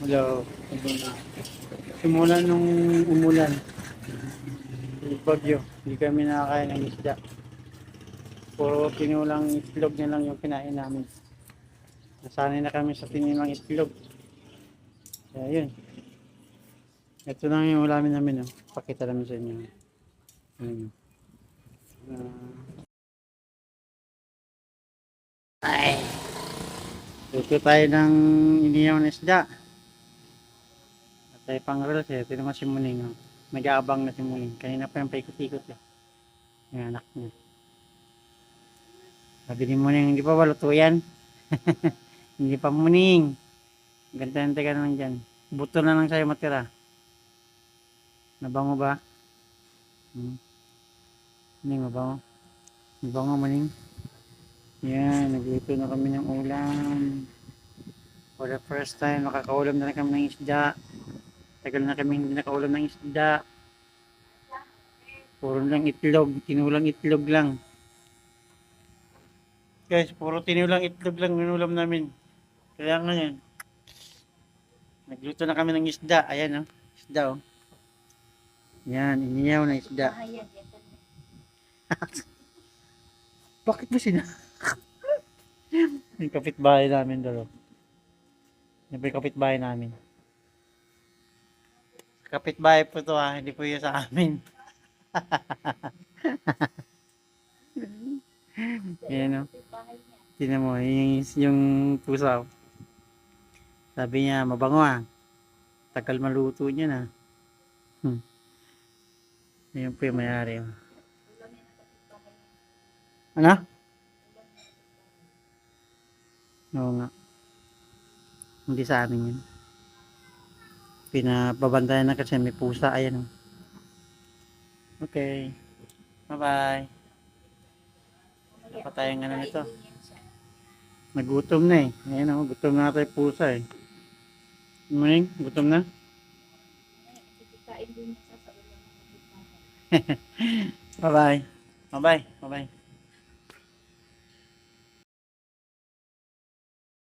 Hello. Simula nung umulan, yung bagyo, hindi kami nakakain ng isda. Puro tinulang itlog na lang yung kinain namin. Nasanay na kami sa tinilang itlog. Kaya yun. Ito lang yung ulamin namin. Oh. Pakita namin sa inyo. Ayun. Ay. Luto tayo ng iniyaw na isda. At tayo pang reels eh. Ito naman si Muning. Oh. Nag-aabang na si Muning. Kanina pa yung paikot-ikot eh. Yung anak niya. Sabi ni Muning, hindi pa ba luto yan? Hindi pa Muning. Gantante ka naman dyan. Buto na lang sa'yo matira. Nabango ba? Muning, mabango. Mabango, Muning. Yan, nagluto na kami ng ulam. For the first time, nakakaulam na kami ng isda. Tagal na kami hindi nakaulam ng isda. Puro lang itlog, tinulang itlog lang. Guys, puro tinulang itlog lang inulam namin. Kaya ngayon, nagluto na kami ng isda. Ayan oh, isda oh. Yan, iniyaw na isda. Bakit mo sina? Yung kapitbahay namin dalo. Yung kapitbahay namin. Kapitbahay po to ha, hindi po yun sa amin. Yan o. Tingnan mo, yung pusa. Oh. Sabi niya, mabango ah. Tagal maluto niya na. Ayun po yung mayari. Oh. Ano? Oo nga. Hindi sa amin yun. Pinababantayan na kasi may pusa. Ayan oh. Okay. Bye-bye. Patayang ano nito. Nagutom na eh. Ayan oh, gutom na tayo pusa eh. Morning, gutom na? Bye-bye. Bye-bye. Bye-bye.